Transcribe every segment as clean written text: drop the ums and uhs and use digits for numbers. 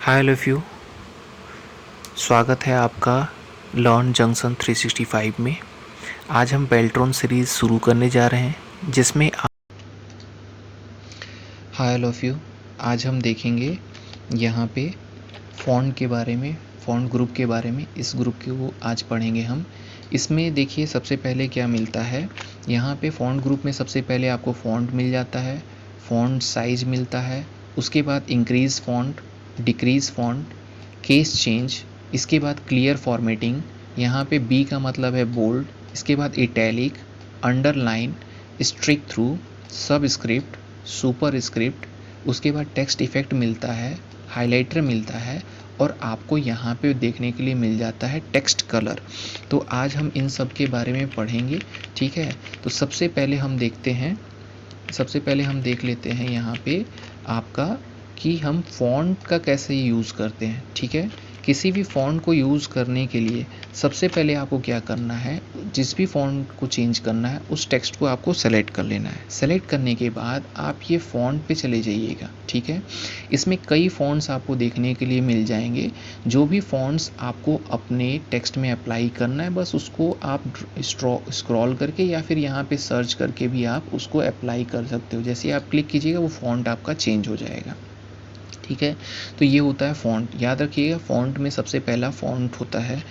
Hi all of you, स्वागत है आपका लर्न जंक्शन 365 में। आज हम बेल्ट्रॉन सीरीज़ शुरू करने जा रहे हैं जिसमें हाय ऑल ऑफ यू, आज हम देखेंगे यहाँ पे फ़ॉन्ट के बारे में, फ़ॉन्ट ग्रुप के बारे में। इस ग्रुप को आज पढ़ेंगे हम। इसमें देखिए सबसे पहले क्या मिलता है। यहाँ पे फ़ॉन्ट ग्रुप में सबसे पहले आपको फ़ॉन्ट मिल जाता है, फ़ॉन्ट साइज़ मिलता है, उसके बाद increase font, decrease font, case change, इसके बाद क्लियर फॉर्मेटिंग, यहाँ पे बी का मतलब है बोल्ड, इसके बाद इटैलिक, अंडरलाइन, स्ट्रिक थ्रू, सब स्क्रिप्ट, सुपर स्क्रिप्ट, उसके बाद टेक्स्ट इफेक्ट मिलता है, हाइलाइटर मिलता है और आपको यहाँ पे देखने के लिए मिल जाता है टेक्स्ट कलर। तो आज हम इन सब के बारे में पढ़ेंगे, ठीक है। तो सबसे पहले हम देख लेते हैं यहाँ पे आपका कि हम फ़ॉन्ट का कैसे यूज़ करते हैं, ठीक है। किसी भी फ़ॉन्ट को यूज़ करने के लिए सबसे पहले आपको क्या करना है, जिस भी फ़ॉन्ट को चेंज करना है उस टेक्स्ट को आपको सेलेक्ट कर लेना है। सेलेक्ट करने के बाद आप ये फ़ॉन्ट पे चले जाइएगा, ठीक है। इसमें कई फ़ॉन्ट्स आपको देखने के लिए मिल जाएंगे। जो भी फ़ॉन्ट्स आपको अपने टेक्स्ट में अप्लाई करना है, बस उसको आप स्क्रॉल करके या फिर यहाँ पे सर्च करके भी आप उसको अप्लाई कर सकते हो। जैसे आप क्लिक कीजिएगा वो फ़ॉन्ट आपका चेंज हो जाएगा, ठीक है। तो ये होता है फ़ॉन्ट। याद रखिएगा फ़ॉन्ट में सबसे पहला फ़ॉन्ट होता है।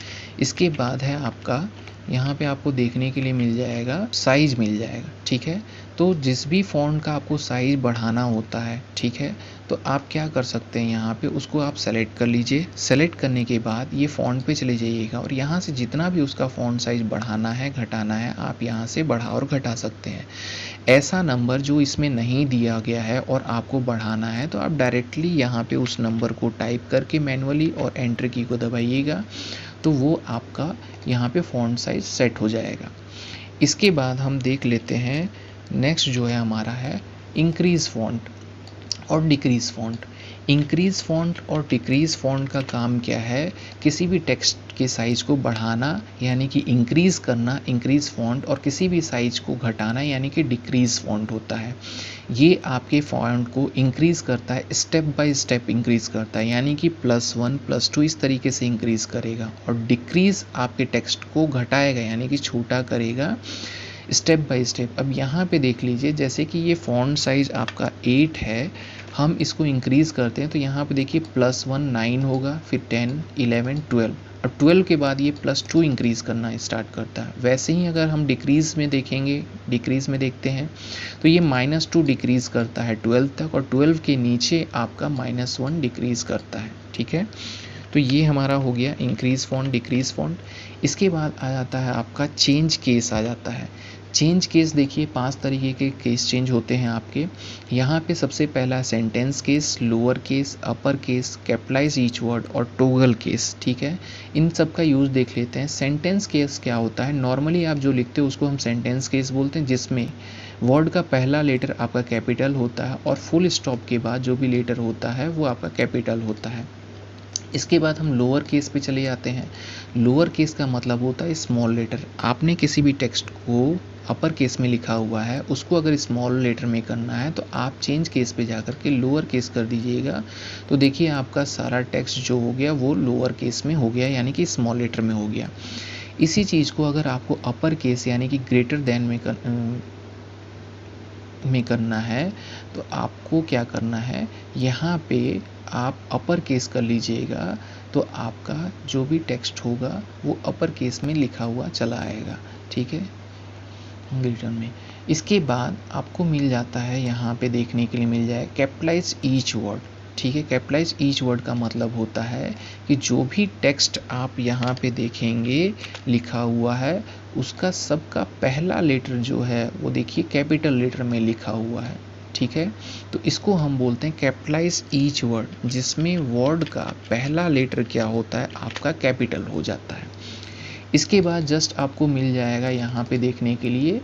इसके बाद है आपका यहाँ पे आपको देखने के लिए मिल जाएगा साइज़ मिल जाएगा, ठीक है। तो जिस भी फ़ॉन्ट का आपको साइज़ बढ़ाना होता है, ठीक है, तो आप क्या कर सकते हैं, यहाँ पे उसको आप सेलेक्ट कर लीजिए। सेलेक्ट करने के बाद ये फ़ॉन्ट पे चले जाइएगा और यहाँ से जितना भी उसका फ़ॉन्ट साइज़ बढ़ाना है घटाना है आप यहाँ से बढ़ा और घटा सकते हैं। ऐसा नंबर जो इसमें नहीं दिया गया है और आपको बढ़ाना है तो आप डायरेक्टली यहाँ पे उस नंबर को टाइप करके मैनुअली और एंटर की को दबाइएगा, तो वो आपका यहाँ पे फ़ॉन्ट साइज़ सेट हो जाएगा। इसके बाद हम देख लेते हैं नेक्स्ट जो है हमारा है इंक्रीज़ फ़ॉन्ट और डिक्रीज़ फ़ॉन्ट। इंक्रीज़ फ़ॉन्ट और डिक्रीज़ फ़ॉन्ट का काम क्या है, किसी भी टेक्स्ट के साइज़ को बढ़ाना यानी कि इंक्रीज़ करना इंक्रीज़ फ़ॉन्ट, और किसी भी साइज़ को घटाना यानी कि डिक्रीज़ फ़ॉन्ट होता है। ये आपके फ़ॉन्ट को इंक्रीज़ करता है, स्टेप बाय स्टेप इंक्रीज़ करता है, यानी कि +1 +2 इस तरीके से इंक्रीज़ करेगा। और डिक्रीज़ आपके टेक्स्ट को घटाएगा यानी कि छोटा करेगा स्टेप बाय स्टेप। अब यहाँ पे देख लीजिए जैसे कि ये फ़ॉन्ट साइज़ आपका 8 है, हम इसको इंक्रीज़ करते हैं तो यहाँ पे देखिए +1 9 होगा, फिर 10 11 12 और 12 के बाद ये +2 इंक्रीज़ करना स्टार्ट करता है। वैसे ही अगर हम डिक्रीज़ में देखेंगे, डिक्रीज़ में देखते हैं तो ये -2 डिक्रीज़ करता है 12 तक और 12 के नीचे आपका -1 डिक्रीज़ करता है, ठीक है। तो ये हमारा हो गया इंक्रीज़ फ़ॉन्ट डिक्रीज़ फ़ॉन्ट। इसके बाद आ जाता है आपका चेंज केस आ जाता है। चेंज केस देखिए 5 तरीके के केस चेंज होते हैं आपके। यहाँ पे सबसे पहला sentence case, lower case, upper case, capitalise each word और टोगल केस, ठीक है। इन सब का यूज़ देख लेते हैं। सेंटेंस केस क्या होता है, नॉर्मली आप जो लिखते हो उसको हम सेंटेंस केस बोलते हैं, जिसमें वर्ड का पहला लेटर आपका कैपिटल होता है और फुल स्टॉप के बाद जो भी लेटर होता है वो आपका कैपिटल होता है। इसके बाद हम लोअर केस पे चले जाते हैं। लोअर केस का मतलब होता है स्मॉल लेटर। आपने किसी भी टेक्स्ट को अपर केस में लिखा हुआ है उसको अगर स्मॉल लेटर में करना है तो आप चेंज केस पे जाकर के लोअर केस कर दीजिएगा। तो देखिए आपका सारा टेक्स्ट जो हो गया वो लोअर केस में हो गया यानी कि स्मॉल लेटर में हो गया। इसी चीज़ को अगर आपको अपर केस यानी कि ग्रेटर देन में करना है तो आपको क्या करना है, यहाँ पे आप अपर केस कर लीजिएगा तो आपका जो भी टेक्स्ट होगा वो अपर केस में लिखा हुआ चला आएगा, ठीक है, रिटर्न में। इसके बाद आपको मिल जाता है यहाँ पे देखने के लिए मिल जाए कैपिटलाइज ईच वर्ड, ठीक है। कैपिटलाइज ईच वर्ड का मतलब होता है कि जो भी टेक्स्ट आप यहाँ पे देखेंगे लिखा हुआ है उसका सबका पहला लेटर जो है वो देखिए कैपिटल लेटर में लिखा हुआ है, ठीक है। तो इसको हम बोलते हैं कैपिटलाइज ईच वर्ड, जिसमें वर्ड का पहला लेटर क्या होता है आपका कैपिटल हो जाता है। इसके बाद जस्ट आपको मिल जाएगा यहाँ पे देखने के लिए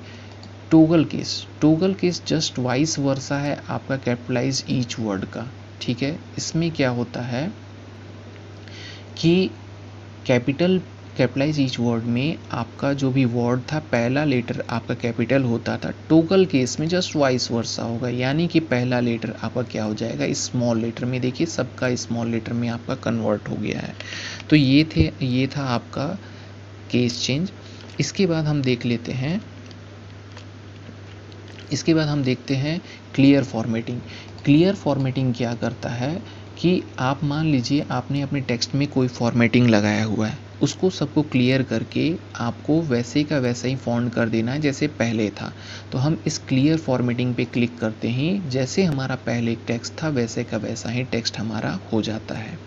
toggle case. Toggle case just vice versa है आपका कैपिटलाइज ईच वर्ड का, ठीक है। इसमें क्या होता है कि कैपिटल कैपिटलाइज ईच वर्ड में आपका जो भी वर्ड था पहला लेटर आपका कैपिटल होता था, टोगल केस में जस्ट वाइस वर्सा होगा, यानी कि पहला लेटर आपका क्या हो जाएगा, स्मॉल लेटर में। देखिए सबका स्मॉल लेटर में आपका कन्वर्ट हो गया है। तो ये था आपका केस चेंज। इसके बाद हम देखते हैं क्लियर फॉर्मेटिंग। क्लियर फॉर्मेटिंग क्या करता है कि आप मान लीजिए आपने अपने टेक्स्ट में कोई फॉर्मेटिंग लगाया हुआ है, उसको सबको क्लियर करके आपको वैसे का वैसा ही फॉन्ट कर देना है जैसे पहले था। तो हम इस क्लियर फॉर्मेटिंग पे क्लिक करते ही जैसे हमारा पहले टेक्स्ट था वैसे का वैसा ही टेक्स्ट हमारा हो जाता है।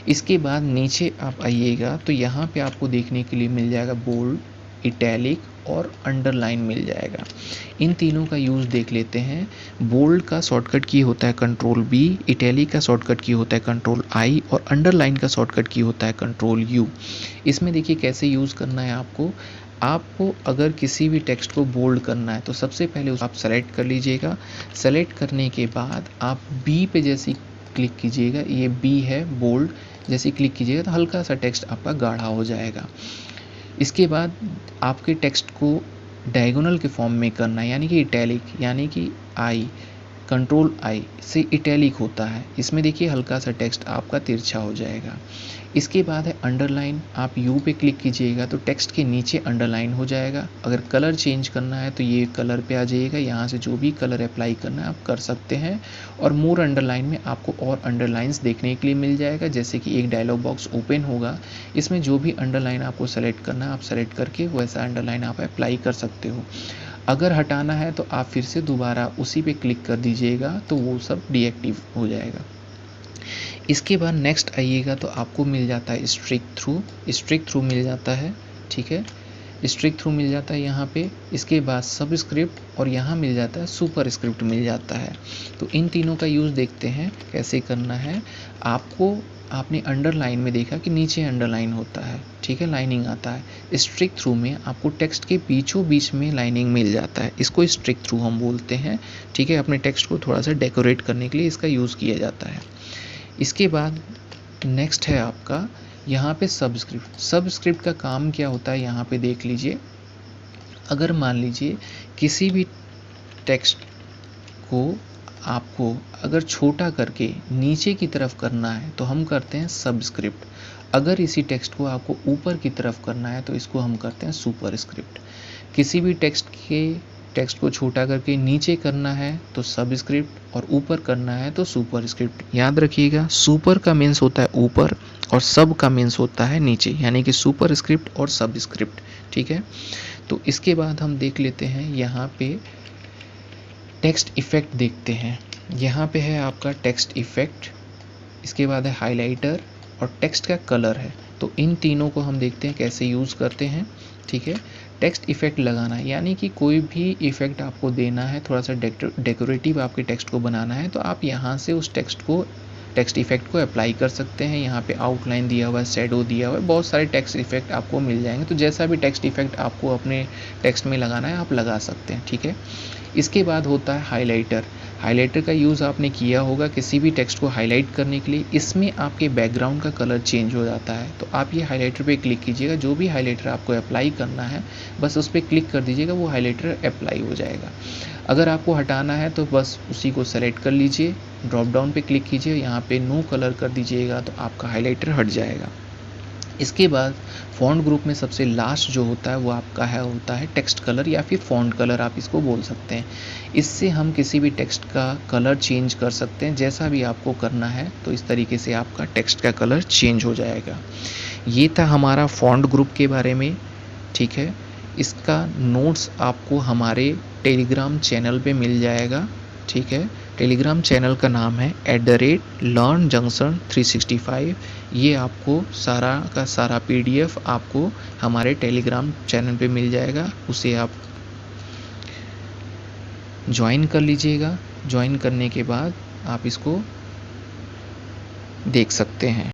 इसके बाद नीचे आप आइएगा तो यहाँ पे आपको देखने के लिए मिल जाएगा बोल्ड, इटैलिक और अंडरलाइन मिल जाएगा। इन तीनों का यूज़ देख लेते हैं। बोल्ड का शॉर्टकट की होता है कंट्रोल बी, इटैलिक का शॉर्टकट की होता है कंट्रोल आई और अंडरलाइन का शॉर्टकट की होता है कंट्रोल यू। इसमें देखिए कैसे यूज़ करना है आपको अगर किसी भी टेक्स्ट को बोल्ड करना है तो सबसे पहले आप सेलेक्ट कर लीजिएगा। सेलेक्ट करने के बाद आप बी पे जैसे क्लिक कीजिएगा, ये बी है बोल्ड, जैसे क्लिक कीजिएगा तो हल्का सा टेक्स्ट आपका गाढ़ा हो जाएगा। इसके बाद आपके टेक्स्ट को डायगोनल के फॉर्म में करना है, यानी कि इटैलिक, यानी कि आई, कंट्रोल आई से इटैलिक होता है। इसमें देखिए हल्का सा टेक्स्ट आपका तिरछा हो जाएगा। इसके बाद है अंडरलाइन, आप यू पे क्लिक कीजिएगा तो टेक्स्ट के नीचे अंडरलाइन हो जाएगा। अगर कलर चेंज करना है तो ये कलर पे आ जाइएगा, यहाँ से जो भी कलर अप्लाई करना है आप कर सकते हैं। और मोर अंडरलाइन में आपको और अंडरलाइंस देखने के लिए मिल जाएगा, जैसे कि एक डायलॉग बॉक्स ओपन होगा, इसमें जो भी अंडरलाइन आपको सेलेक्ट करना है आप सेलेक्ट करके वैसा अंडरलाइन आप अप्लाई कर सकते हो। अगर हटाना है तो आप फिर से दोबारा उसी पे क्लिक कर दीजिएगा तो वो सब डीएक्टिव हो जाएगा। इसके बाद नेक्स्ट आइएगा तो आपको मिल जाता है स्ट्रिक थ्रू मिल जाता है, ठीक है, स्ट्रिक थ्रू मिल जाता है यहाँ पे। इसके बाद सबस्क्रिप्ट और यहाँ मिल जाता है सुपर स्क्रिप्ट मिल जाता है। तो इन तीनों का यूज़ देखते हैं कैसे करना है। आपने अंडरलाइन में देखा कि नीचे अंडरलाइन होता है, ठीक है, लाइनिंग आता है। स्ट्रिक थ्रू में आपको टेक्स्ट के बीचों बीच में लाइनिंग मिल जाता है, इसको स्ट्रिक थ्रू हम बोलते हैं, ठीक है। अपने टेक्स्ट को थोड़ा सा डेकोरेट करने के लिए इसका यूज़ किया जाता है। इसके बाद नेक्स्ट है आपका यहाँ पे सबस्क्रिप्ट। सबस्क्रिप्ट का काम क्या होता है यहाँ पे देख लीजिए। अगर मान लीजिए किसी भी टेक्स्ट को आपको अगर छोटा करके नीचे की तरफ करना है तो हम करते हैं सबस्क्रिप्ट। अगर इसी टेक्स्ट को आपको ऊपर की तरफ करना है तो इसको हम करते हैं सुपर स्क्रिप्ट। किसी भी टेक्स्ट को छोटा करके नीचे करना है तो सबस्क्रिप्ट और ऊपर करना है तो सुपर स्क्रिप्ट। याद रखिएगा सुपर का मीन्स होता है ऊपर और सब का मीन्स होता है नीचे, यानी कि सुपर स्क्रिप्ट और सबस्क्रिप्ट, ठीक है। तो इसके बाद हम देख लेते हैं यहाँ पे टेक्स्ट इफेक्ट देखते हैं। यहाँ पे है आपका टेक्स्ट इफेक्ट, इसके बाद है हाइलाइटर और टेक्स्ट का कलर है। तो इन तीनों को हम देखते हैं कैसे यूज़ करते हैं, ठीक है। टेक्स्ट इफेक्ट लगाना है, यानी कि कोई भी इफेक्ट आपको देना है, थोड़ा सा डेकोरेटिव आपके टेक्स्ट को बनाना है तो आप यहाँ से उस टेक्स्ट इफेक्ट को अप्लाई कर सकते हैं। यहाँ पे आउटलाइन दिया हुआ है, शैडो दिया हुआ है, बहुत सारे टेक्स्ट इफेक्ट आपको मिल जाएंगे। तो जैसा भी टेक्स्ट इफेक्ट आपको अपने टेक्स्ट में लगाना है आप लगा सकते हैं, ठीक है। इसके बाद होता है हाइलाइटर। हाइलाइटर का यूज़ आपने किया होगा किसी भी टेक्स्ट को हाईलाइट करने के लिए। इसमें आपके बैकग्राउंड का कलर चेंज हो जाता है। तो आप ये हाइलाइटर पे क्लिक कीजिएगा, जो भी हाइलाइटर आपको अप्लाई करना है बस उस पर क्लिक कर दीजिएगा, वो हाइलाइटर अप्लाई हो जाएगा। अगर आपको हटाना है तो बस उसी को सेलेक्ट कर लीजिए, ड्रॉप डाउन पे क्लिक कीजिए, यहाँ पे नो कलर कर दीजिएगा तो आपका हाइलाइटर हट जाएगा। इसके बाद फॉन्ट ग्रुप में सबसे लास्ट जो होता है वो आपका होता है टेक्स्ट कलर या फिर फॉन्ट कलर आप इसको बोल सकते हैं। इससे हम किसी भी टेक्स्ट का कलर चेंज कर सकते हैं, जैसा भी आपको करना है तो इस तरीके से आपका टेक्स्ट का कलर चेंज हो जाएगा। ये था हमारा फॉन्ट ग्रुप के बारे में, ठीक है। इसका नोट्स आपको हमारे टेलीग्राम चैनल पे मिल जाएगा, ठीक है। टेलीग्राम चैनल का नाम है @LearnJunction365। ये आपको सारा का सारा PDF आपको हमारे टेलीग्राम चैनल पे मिल जाएगा, उसे आप ज्वाइन कर लीजिएगा। ज्वाइन करने के बाद आप इसको देख सकते हैं।